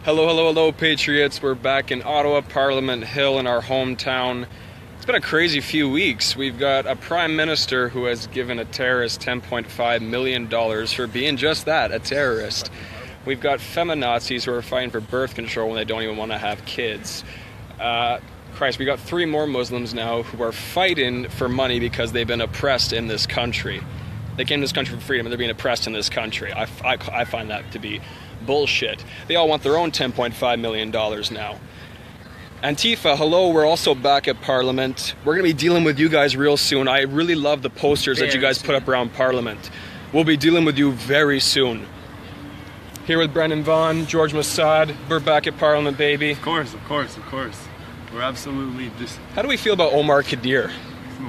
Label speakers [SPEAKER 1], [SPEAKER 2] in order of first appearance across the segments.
[SPEAKER 1] Hello, hello, hello, Patriots. We're back in Ottawa, Parliament Hill in our hometown. It's been a crazy few weeks. We've got a Prime Minister who has given a terrorist $10.5 million for being just that, a terrorist. We've got feminazis who are fighting for birth control when they don't even want to have kids. We got 3 more Muslims now who are fighting for money because they've been oppressed in this country. They came to this country for freedom and they're being oppressed in this country. I find that to be bullshit. They all want their own $10.5 million now. Antifa, hello, we're also back at Parliament. We're going to be dealing with you guys real soon. I really love the posters that you guys put up around Parliament. We'll be dealing with you very soon. Here with Brendan Vaughan, George Massaad. We're back at Parliament, baby.
[SPEAKER 2] Of course. We're absolutely just...
[SPEAKER 1] How do we feel about Omar Kadir?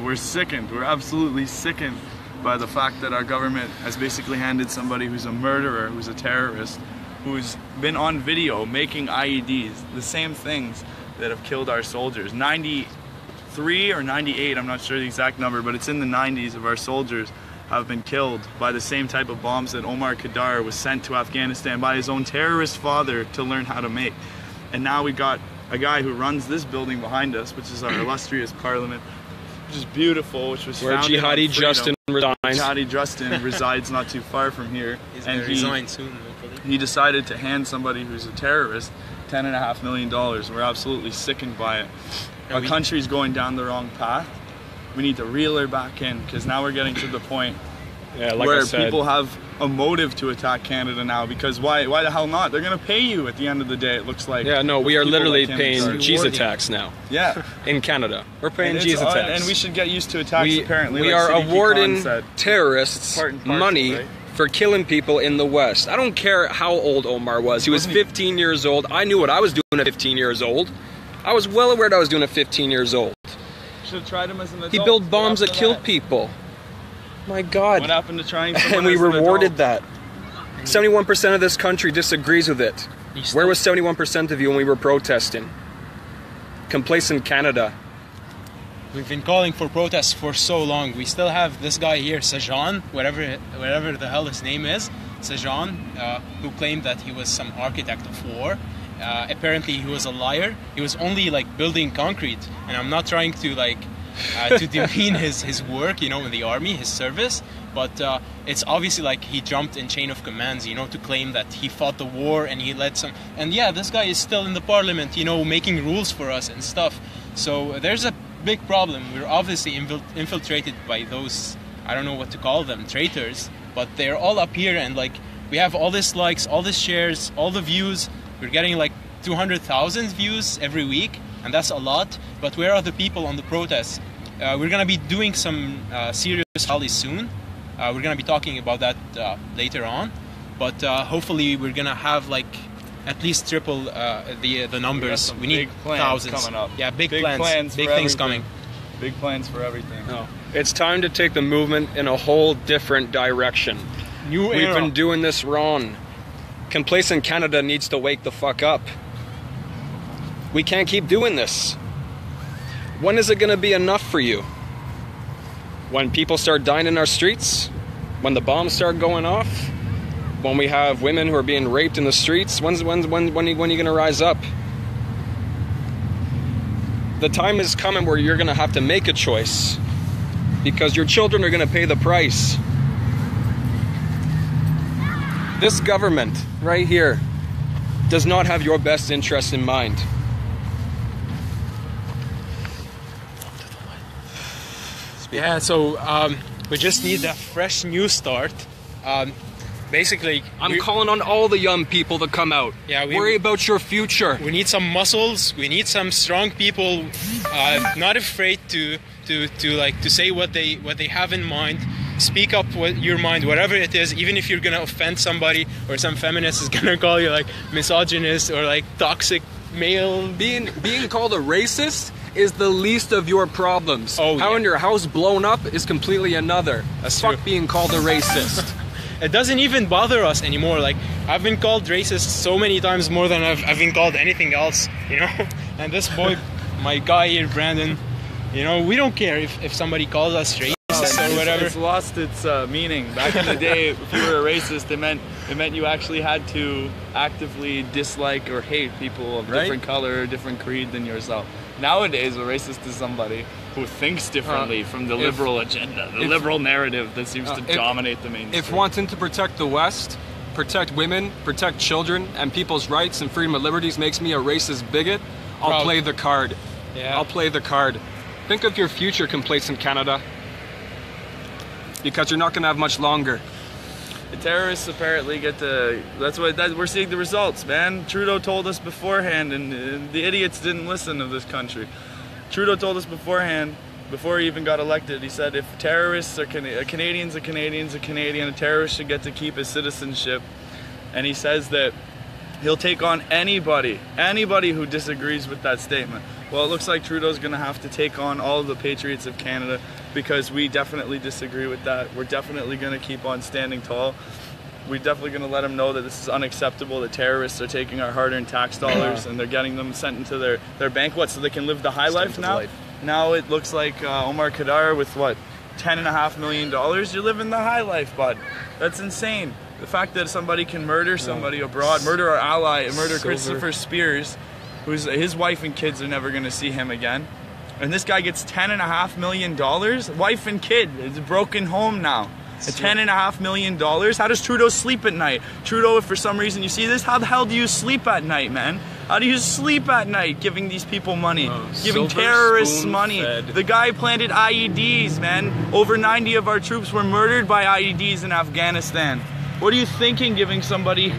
[SPEAKER 2] We're sickened. We're absolutely sickened by the fact that our government has basically handed somebody who's a murderer, who's a terrorist, who's been on video making IEDs, the same things that have killed our soldiers. 93 or 98, I'm not sure the exact number, but it's in the 90s of our soldiers have been killed by the same type of bombs that Omar Kadir was sent to Afghanistan by his own terrorist father to learn how to make. And now we got a guy who runs this building behind us, which is our illustrious Parliament, which is beautiful, which was
[SPEAKER 1] where
[SPEAKER 2] founded
[SPEAKER 1] Jihadi Justin resides.
[SPEAKER 2] Jihadi Justin resides not too far from here.
[SPEAKER 3] He's going to resign soon, hopefully.
[SPEAKER 2] He decided to hand somebody who's a terrorist $10.5 million. We're absolutely sickened by it. Our country's going down the wrong path. We need to reel her back in, because now we're getting to the point where people have a motive to attack Canada now, because why the hell not? They're going to pay you at the end of the day, it looks like.
[SPEAKER 1] Yeah, no, we are literally paying G's tax now.
[SPEAKER 2] Yeah.
[SPEAKER 1] In Canada. We're paying G's tax.
[SPEAKER 2] And we should get used to attacks, apparently.
[SPEAKER 1] We are awarding terrorists money for killing people in the West. I don't care how old Omar was. He was 15 years old. I knew what I was doing at 15 years old. I was well aware what I was doing at 15 years old.
[SPEAKER 2] Should have tried him as an adult.
[SPEAKER 1] He built bombs that killed people. My God.
[SPEAKER 2] What happened to trying someone
[SPEAKER 1] And we rewarded that. 71% of this country disagrees with it. Where was 71% of you when we were protesting? Complacent Canada.
[SPEAKER 3] We've been calling for protests for so long. We still have this guy here, Sajan, whatever the hell his name is, Sajan, who claimed that he was some architect of war. Apparently he was a liar. He was only like building concrete, and I'm not trying to like to demean his work, you know, in the army, his service, but it's obviously like he jumped in chain of commands, you know, to claim that he fought the war and he led some, and yeah, this guy is still in the Parliament, you know, making rules for us and stuff. So there's a big problem. We're obviously infiltrated by those, I don't know what to call them, traitors, but they're all up here, and like we have all this likes, all this shares, all the views. We're getting like 200,000 views every week, and that's a lot. But where are the people on the protests? We're going to be doing some serious rallies soon. We're going to be talking about that later on. But hopefully we're going to have like at least triple the numbers. We need thousands.
[SPEAKER 2] Coming up.
[SPEAKER 3] Yeah, big plans. Big things coming.
[SPEAKER 2] Big plans for everything.
[SPEAKER 1] No. It's time to take the movement in a whole different direction.
[SPEAKER 3] New era.
[SPEAKER 1] We've been doing this wrong. Complacent Canada needs to wake the fuck up. We can't keep doing this. When is it going to be enough for you? When people start dying in our streets? When the bombs start going off? When we have women who are being raped in the streets? When are you going to rise up? The time is coming where you're going to have to make a choice, because your children are going to pay the price. This government right here does not have your best interest in mind.
[SPEAKER 3] Yeah, so we just need a fresh new start. Basically,
[SPEAKER 1] I'm calling on all the young people to come out.
[SPEAKER 3] Yeah,
[SPEAKER 1] worry about your future.
[SPEAKER 3] We need some muscles. We need some strong people, not afraid to say what they have in mind. Speak up what your mind, whatever it is, even if you're gonna offend somebody or some feminist is gonna call you like misogynist or like toxic male.
[SPEAKER 1] Being called a racist is the least of your problems.
[SPEAKER 3] Oh,
[SPEAKER 1] Having your house blown up is completely another.
[SPEAKER 3] That's
[SPEAKER 1] Fuck
[SPEAKER 3] true.
[SPEAKER 1] being called a racist.
[SPEAKER 3] It doesn't even bother us anymore. Like, I've been called racist so many times more than I've been called anything else, you know? And this boy, my guy here, Brandon, you know, we don't care if somebody calls us racist or whatever.
[SPEAKER 2] It's lost its meaning. Back in the day, if you were a racist, it meant It meant you actually had to actively dislike or hate people of different color, different creed than yourself. Nowadays, a racist is somebody who thinks differently from the liberal agenda, the liberal narrative that seems to dominate the mainstream.
[SPEAKER 1] If wanting to protect the West, protect women, protect children, and people's rights and freedom and liberties makes me a racist bigot, I'll play the card.
[SPEAKER 3] Yeah.
[SPEAKER 1] I'll play the card. Think of your future, complacent Canada, because you're not going to have much longer.
[SPEAKER 2] The terrorists apparently get to, we're seeing the results, man. Trudeau told us beforehand, and the idiots didn't listen to this country. Trudeau told us beforehand, before he even got elected, he said if terrorists are a Canadian's a Canadian's a Canadian, a terrorist should get to keep his citizenship. And he says that he'll take on anybody who disagrees with that statement. Well, it looks like Trudeau's going to have to take on all of the patriots of Canada, because we definitely disagree with that. We're definitely going to keep on standing tall. We're definitely going to let them know that this is unacceptable, that terrorists are taking our hard-earned tax dollars and they're getting them sent into their bank, so they can live the high life now? Now it looks like Omar Khadr with $10.5 million, you're living the high life, bud. That's insane. The fact that somebody can murder somebody abroad, murder our ally, murder Christopher Spears, his wife and kids are never going to see him again. And this guy gets $10.5 million? Wife and kid, it's a broken home now. $10.5 million? How does Trudeau sleep at night? Trudeau, if for some reason you see this, how the hell do you sleep at night, man? How do you sleep at night giving these people money? Giving terrorists money. The guy planted IEDs, man. Over 90 of our troops were murdered by IEDs in Afghanistan. What are you thinking giving somebody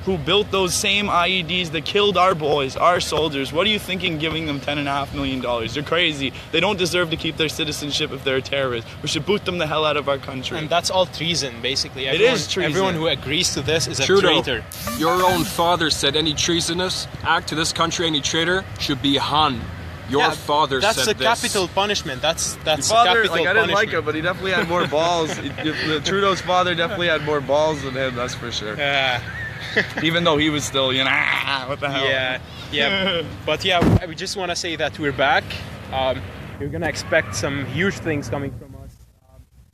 [SPEAKER 2] who built those same IEDs that killed our boys, our soldiers, what are you thinking giving them $10.5 million? You're crazy. They don't deserve to keep their citizenship if they're a terrorist. We should boot them the hell out of our country.
[SPEAKER 3] And that's all treason, basically.
[SPEAKER 2] It is treason.
[SPEAKER 3] Everyone who agrees to this is a
[SPEAKER 1] Trudeau,
[SPEAKER 3] traitor.
[SPEAKER 1] Your own father said any treasonous act to this country, any traitor, should be hung. Your father said this.
[SPEAKER 3] That's a capital punishment. That's
[SPEAKER 2] Your father,
[SPEAKER 3] capital
[SPEAKER 2] I didn't
[SPEAKER 3] punishment.
[SPEAKER 2] like it, but he definitely had more balls. Trudeau's father definitely had more balls than him, that's for sure. Even though he was still, what the hell?
[SPEAKER 3] Yeah. But yeah, we just want to say that we're back. You're gonna expect some huge things coming from us.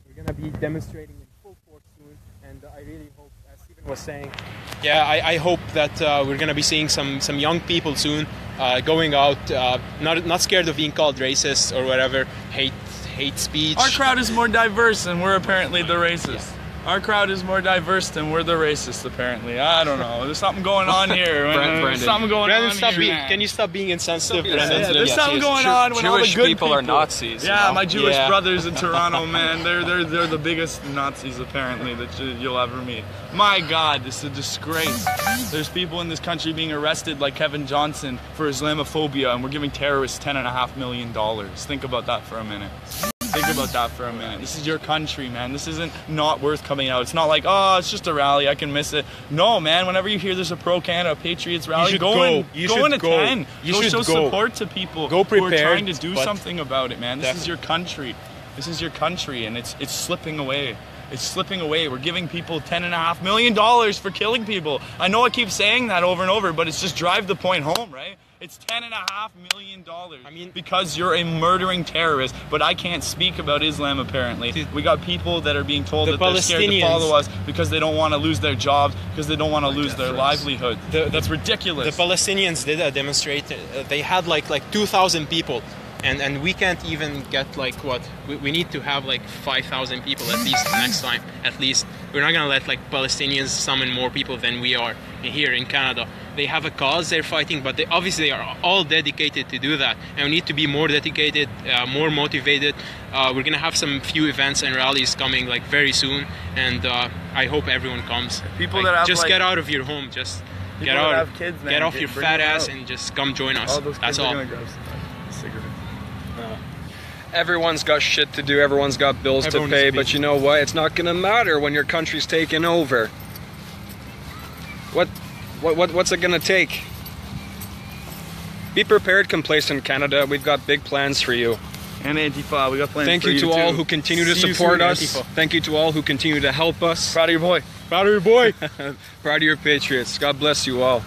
[SPEAKER 3] We're gonna be demonstrating in full force soon, and I really hope, as Stephen was saying, I hope that we're gonna be seeing some young people soon going out, not scared of being called racist or whatever, hate speech.
[SPEAKER 2] Our crowd is more diverse, and we're apparently the racists. Our crowd is more diverse than we're the racists, apparently. I don't know. There's something going on here. There's something going on here.
[SPEAKER 3] Can you stop being insensitive?
[SPEAKER 2] Yeah, there's something going on when all the
[SPEAKER 1] Jewish
[SPEAKER 2] good
[SPEAKER 1] people are Nazis.
[SPEAKER 2] Yeah, my Jewish brothers in Toronto, man, they're the biggest Nazis apparently that you'll ever meet. My God, this is a disgrace. There's people in this country being arrested like Kevin Johnson for Islamophobia, and we're giving terrorists $10.5 million. Think about that for a minute. Think about that for a minute. This is your country, man. This isn't not worth coming out. It's not like, oh, it's just a rally, I can miss it. No, man, whenever you hear there's a pro-Canada Patriots rally, go and attend. Go show support to people who are trying to do something about it, man. This is your country. This is your country, and it's slipping away. It's slipping away. We're giving people $10.5 million for killing people. I know I keep saying that over and over, but it's just drive the point home, right? It's $10.5 million. I mean, because you're a murdering terrorist, but I can't speak about Islam apparently. We got people that are being told that they're scared to follow us because they don't want to lose their jobs, because they don't want to lose their livelihood. That's ridiculous.
[SPEAKER 3] The Palestinians did a demonstration. They had like 2,000 people. And we can't even get we need to have 5,000 people at least next time. At least we're not gonna let Palestinians summon more people than we are here in Canada. They have a cause they're fighting, but they obviously are all dedicated to do that. And we need to be more dedicated, more motivated. We're gonna have some few events and rallies coming very soon, and I hope everyone comes.
[SPEAKER 2] People that have
[SPEAKER 3] just get out of your home, just get out,
[SPEAKER 2] kids, man,
[SPEAKER 3] get off your fat ass, and just come join us. That's all.
[SPEAKER 1] Everyone's got shit to do, everyone's got bills to pay, but you know what? It's not gonna matter when your country's taken over. What's it gonna take? Be prepared, complacent Canada. We've got big plans for you.
[SPEAKER 2] And Antifa, we got plans
[SPEAKER 1] Thank
[SPEAKER 2] for you
[SPEAKER 1] you to
[SPEAKER 2] too.
[SPEAKER 1] all who continue to support us. Thank you to all who continue to help us.
[SPEAKER 2] Proud of your boy.
[SPEAKER 3] Proud of your boy.
[SPEAKER 1] Proud of your patriots. God bless you all.